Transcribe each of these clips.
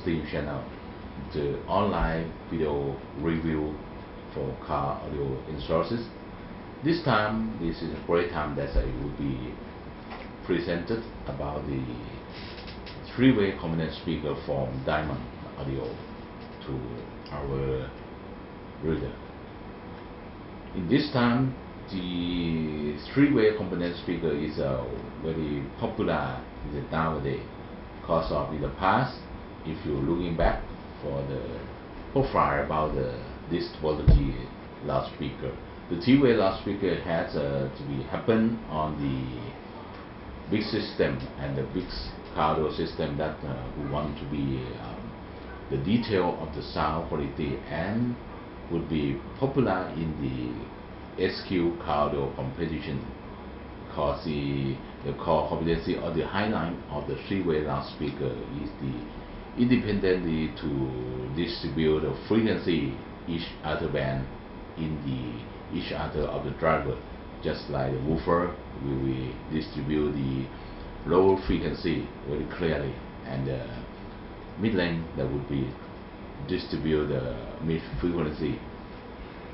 stream channel, the online video review for car audio sources. This time, this is a great time that I will be presented about the three-way component speaker from Diamond Audio to our reader. In this time, the three-way component speaker is very popular nowadays, because of in the past, if you're looking back for the profile about this topology loudspeaker, the three-way loudspeaker has to be happen on the big system and the big car audio system that who want to be the detail of the sound quality and would be popular in the SQ car audio competition, because the core competency or the highlight of the three-way loudspeaker is the independently to distribute the frequency each other band in the each other of the driver, just like the woofer will distribute the low frequency very clearly, and the mid lane that would be distribute the mid frequency,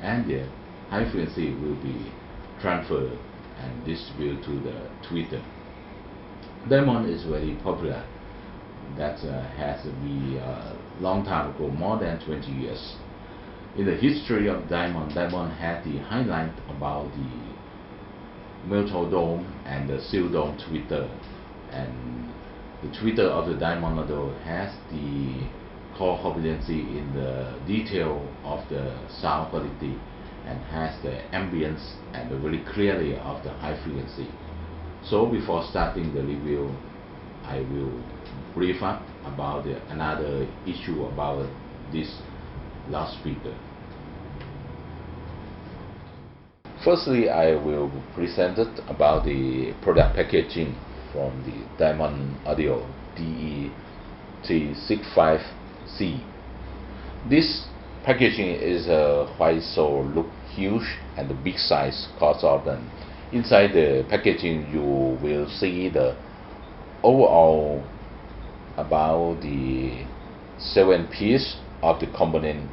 and the high frequency will be transferred and distributed to the tweeter. Diamond is very popular. That has been a long time ago, more than 20 years. In the history of Diamond had the highlight about the metal dome and the seal dome tweeter, and the tweeter of the Diamond model has the core competency in the detail of the sound quality and has the ambience and very clearly of the high frequency. So before starting the review, I will brief up about another issue about this loudspeaker. Firstly, I will present it about the product packaging from the Diamond Audio DE365C. This packaging is why so look huge and big size, cause of them. Inside the packaging you will see the overall about the 7 pieces of the component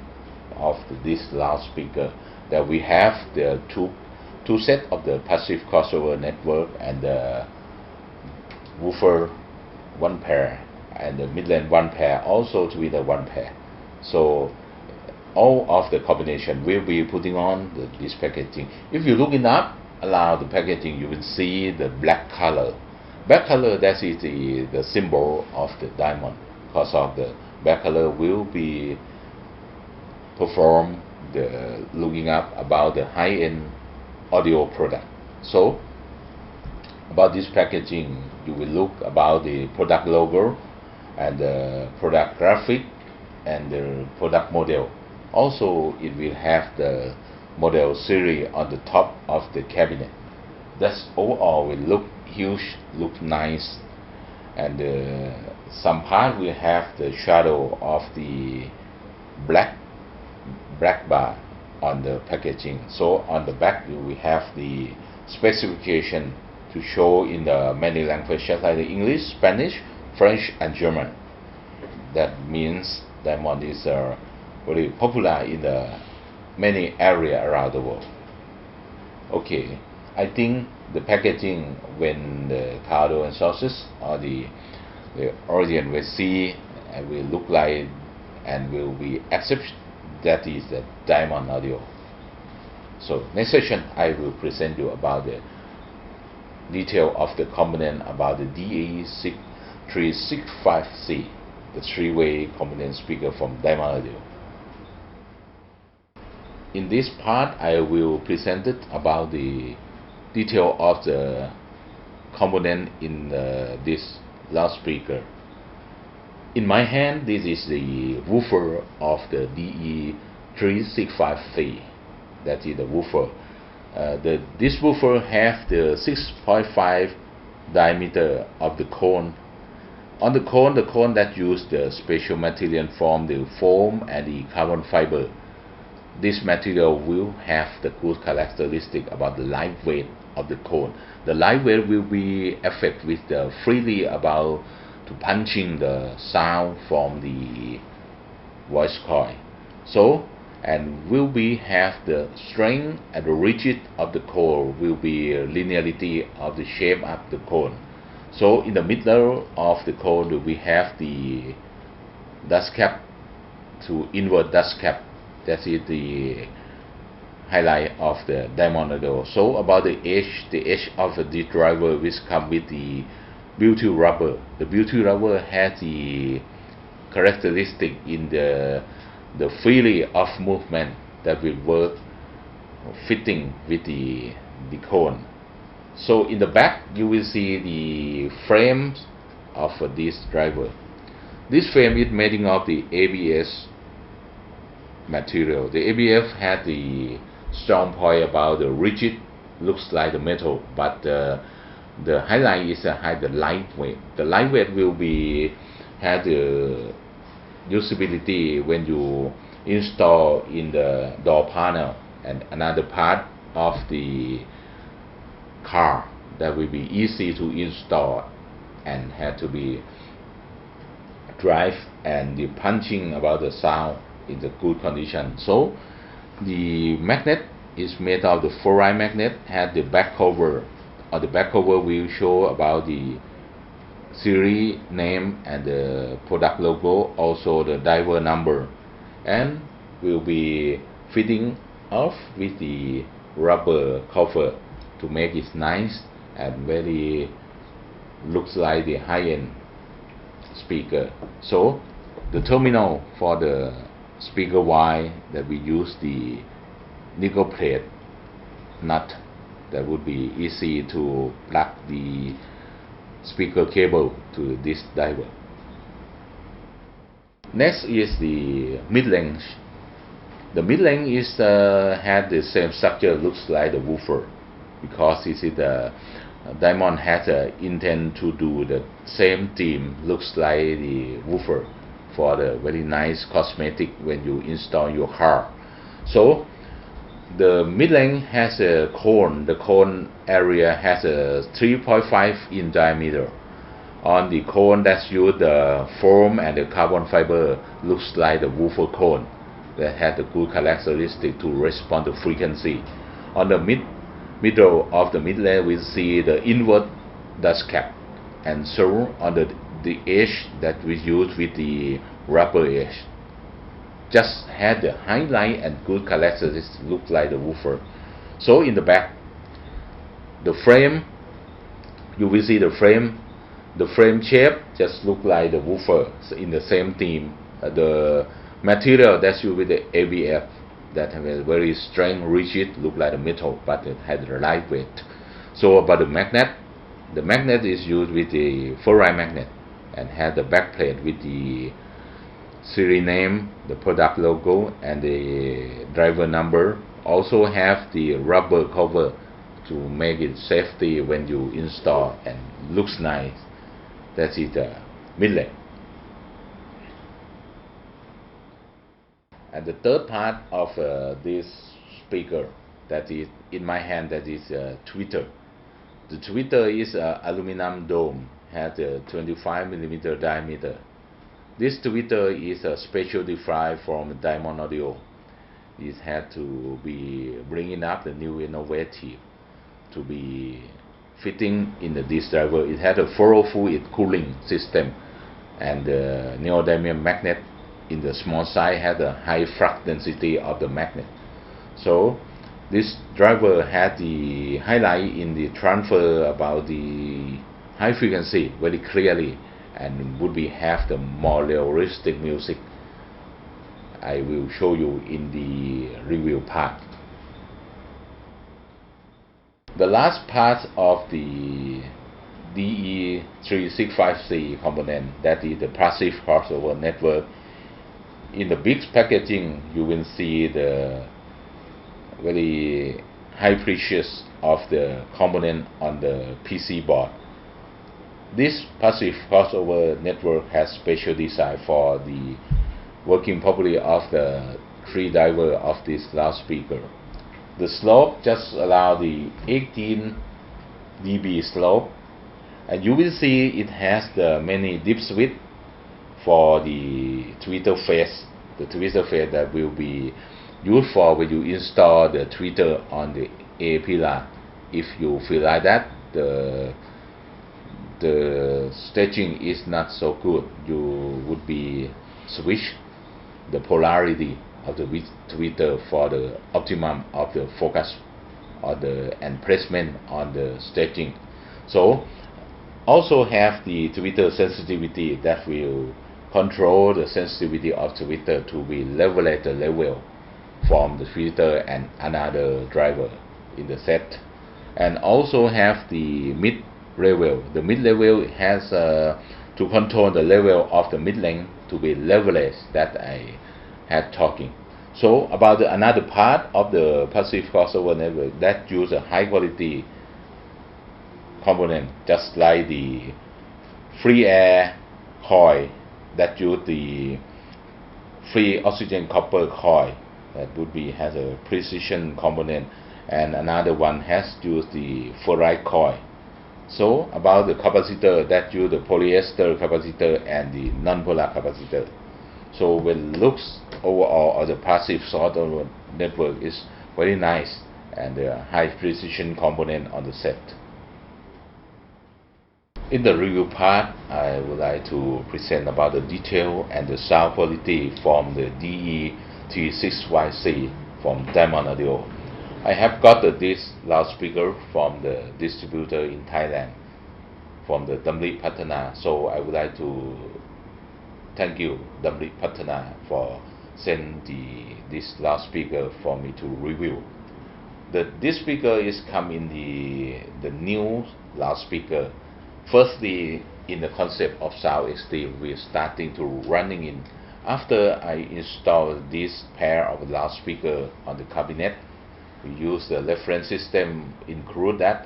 of this loudspeaker. That we have the two set of the passive crossover network and the woofer 1 pair and the midland 1 pair, also to be the 1 pair. So all of the combination will be putting on this packaging. If you look it up around the packaging, you will see the black color. Black color, that is the symbol of the Diamond, because of the black color will be perform the looking up about the high-end audio product. So about this packaging, you will look about the product logo and the product graphic and the product model. Also, it will have the model series on the top of the cabinet. That's overall will look huge, look nice, and some part will have the shadow of the black bar on the packaging. So on the back we have the specification to show in the many languages like the English, Spanish, French, and German. That means Diamond is very popular in the many areas around the world. Okay, I think the packaging, when the car audio and sources or the audience will see and will look like and will be accept that is the Diamond Audio. So next session I will present you about the detail of the component about the DE365C, the three-way component speaker from Diamond Audio. In this part, I will present it about the detail of the component in this loudspeaker. In my hand, this is the woofer of the DE365C. That is the woofer. This woofer has the 6.5 diameter of the cone. On the cone that use the special material from the foam and the carbon fiber. This material will have the good characteristic about the lightweight of the cone. The lightweight will be affected with the freely about to punching the sound from the voice coil. So, and will be have the strength and the rigid of the cone will be linearity of the shape of the cone. So in the middle of the cone we have the dust cap to invert dust cap. That is the highlight of the diamond audio. So about the edge of the driver which come with the beauty rubber. The beauty rubber has the characteristic in the freely of movement that will work fitting with the cone. So in the back you will see the frames of this driver. This frame is made of the ABS material. The ABS had the strong point about the rigid, looks like the metal, but the highlight is the lightweight. The lightweight will be have the usability when you install in the door panel and another part of the car, that will be easy to install and have to be drive, and the punching about the sound in the good condition. So the magnet is made of the ferrite magnet, had the back cover, or the back cover will show about the series name and the product logo, also the driver number, and will be fitting off with the rubber cover to make it nice and very looks like the high-end speaker. So the terminal for the speaker wire, that we use the nickel plate nut that would be easy to plug the speaker cable to this driver. Next is the mid-range. The mid-range is had the same structure, looks like the woofer, because this is the Diamond has intent to do the same theme, looks like the woofer, for the very nice cosmetic when you install your car. So the mid-range has a cone. The cone area has a 3.5 in diameter. On the cone that's used the foam and the carbon fiber, looks like the woofer cone that has the good characteristic to respond to frequency. On the middle of the mid-range we see the invert dust cap, and so on the edge that we use with the rubber edge just had the highlight and good characteristics, look like the woofer. So in the back, the frame, you will see the frame shape just look like the woofer, so in the same theme. The material that's used with the ABF, that have a very strong, rigid, look like the metal, but it had a lightweight. So about the magnet is used with the ferrite magnet and had the back plate with the series name, the product logo, and the driver number. Also have the rubber cover to make it safety when you install and looks nice. That is the mid-range. And the third part of this speaker that is in my hand, that is tweeter. The tweeter is aluminum dome, has a 25mm diameter. This tweeter is a special design from Diamond Audio. It had to be bringing up the new innovative to be fitting in this driver. It had a thorough fluid cooling system, and the neodymium magnet in the small size had a high flux density of the magnet. So this driver had the highlight in the transfer about the high frequency very clearly, and would be have the more realistic music. I will show you in the review part. The last part of the DE365C component, that is the passive crossover network. In the big packaging, you will see the very high precious of the component on the PC board. This passive crossover network has special design for the working properly of the three driver of this loudspeaker. The slope just allow the 18 dB slope and you will see it has the many dip switch for the tweeter face. The tweeter face that will be used for when you install the tweeter on the A pillar. If you feel like that the staging is not so good, you would be switch the polarity of the tweeter for the optimum of the focus or and placement on the staging. So also have the tweeter sensitivity that will control the sensitivity of tweeter to be leveled the level from the tweeter and another driver in the set. And also have the mid level. The mid level has to control the level of the mid length to be leveled that I had talking. So about another part of the passive crossover network that use a high quality component, just like the free air coil that use the free oxygen copper coil, that would be has a precision component, and another one has used the ferrite coil. So about the capacitor that use the polyester capacitor and the non-polar capacitor. So when looks overall of the passive crossover network is very nice and the high precision component on the set. In the review part, I would like to present about the detail and the sound quality from the DE365C from Diamond Audio. I have got this loudspeaker from the distributor in Thailand, from the Damli Patana. So I would like to thank you, Damli Patana, for sending this loudspeaker for me to review. This speaker is come in the new loudspeaker. Firstly, in the concept of sound extreme, we're starting to running in. After I install this pair of loudspeaker on the cabinet, we use the reference system, include that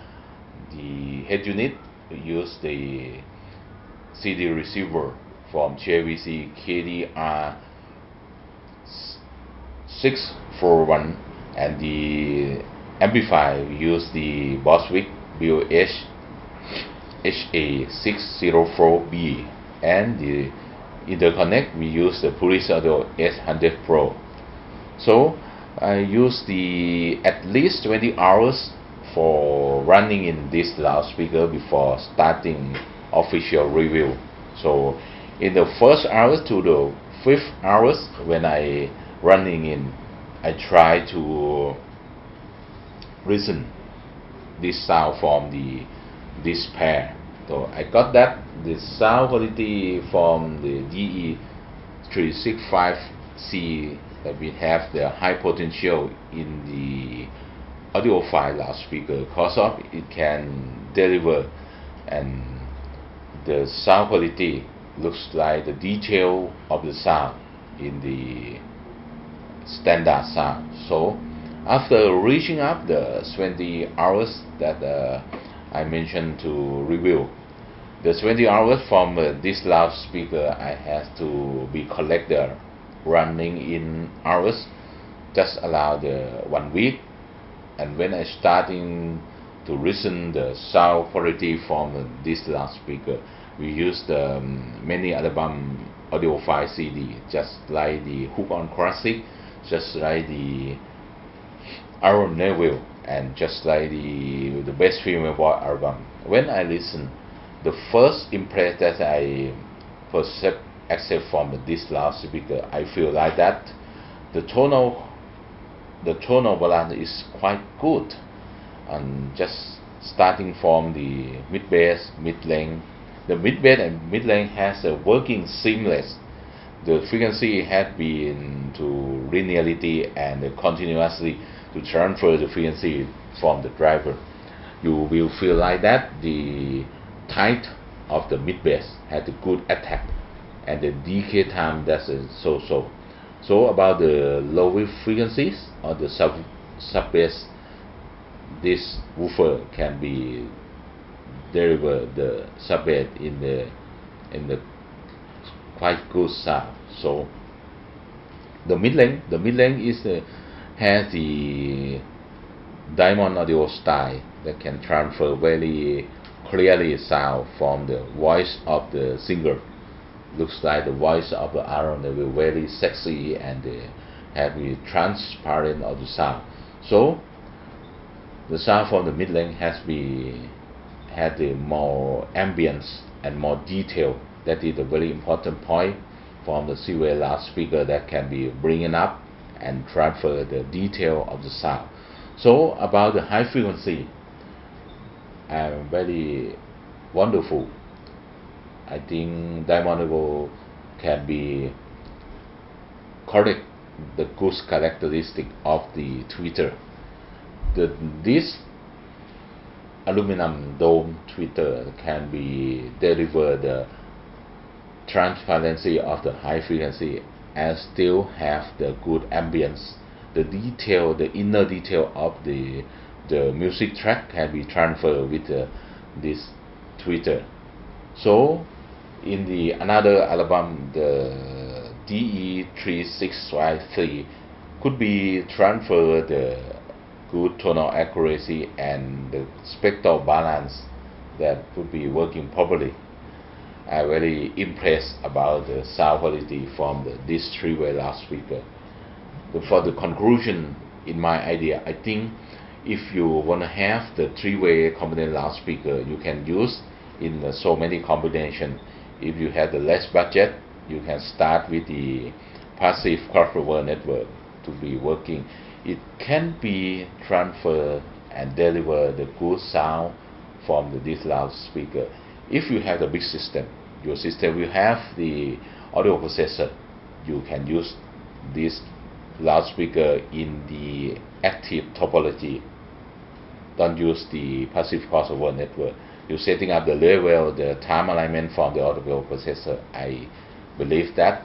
the head unit. We use the CD receiver from JVC KDR 641, and the amplifier we use the Boswick BOH HA604B, and the interconnect we use the Pulse Audio S100 Pro. So I use the at least 20 hours for running in this loudspeaker before starting official review. So in the first hour to the 5th hours when I running in, I try to listen this sound from this pair. So I got that the sound quality from the DE365C, that we have the high potential in the audiophile loudspeaker, because of it can deliver, and the sound quality looks like the detail of the sound in the standard sound. So after reaching up the 20 hours that I mentioned to review, the 20 hours from this loudspeaker I have to be collected running in hours, just allow the 1 week. And when I starting to listen the sound quality from this loudspeaker, we use the many album audiophile CD, just like the Hook on Classic, just like the Aaron Neville, and just like the Best Female Boy album. When I listen, the first impression that I perceive except from this loudspeaker, I feel like that the tonal balance is quite good, and just starting from the mid bass, mid length. The mid bass and mid length has a working seamless. The frequency has been to linearity and continuously to transfer the frequency from the driver. You will feel like that the tight of the mid bass had a good attack, and the decay time that's so. So about the lower frequencies or the sub bass, this woofer can be deliver the sub bass in the quite good sound. So the mid length is has the Diamond Audio style that can transfer very clearly sound from the voice of the singer. Looks like the voice of the Aaron will very sexy and heavy transparent of the sound. So the sound from the mid-length had the more ambience and more detail. That is a very important point from the three-way loudspeaker that can be bringing up and transfer the detail of the sound. So about the high frequency, very wonderful. I think Diamond can be correct the good characteristic of the tweeter. This aluminum dome tweeter can be deliver the transparency of the high frequency and still have the good ambience. The detail, the inner detail of the music track can be transferred with this tweeter. So in the another album, the DE365C could be transferred the good tonal accuracy and the spectral balance that would be working properly. I'm very impressed about the sound quality from this three-way loudspeaker. For the conclusion, in my idea, I think if you want to have the three-way combination loudspeaker, you can use in so many combinations. If you have the less budget, you can start with the passive crossover network to be working. It can be transferred and deliver the good sound from this loudspeaker. If you have the big system, your system will have the audio processor, you can use this loudspeaker in the active topology. Don't use the passive crossover network. You're setting up the level, the time alignment from the audio processor. I believe that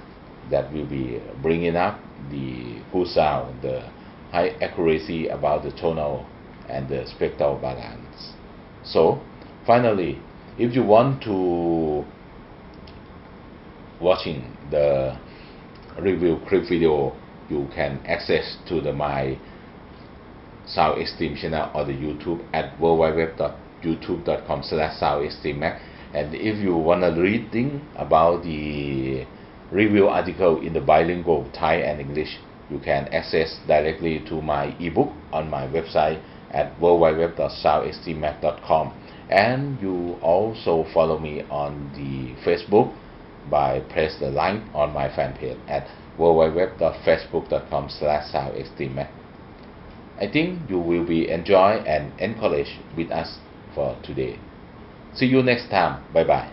will be bringing up the good sound, the high accuracy about the tonal and the spectral balance. So finally, if you want to watching the review clip video, you can access to my Sound Extreme channel or the YouTube at www.youtube.com/soundextrememac. And if you want to reading about the review article in the bilingual Thai and English, you can access directly to my ebook on my website at www.soundextrememac.com. And you also follow me on the Facebook by press the link on my fan page at www.facebook.com/soundextrememac. I think you will be enjoy and encouraged with us for today. See you next time. Bye bye.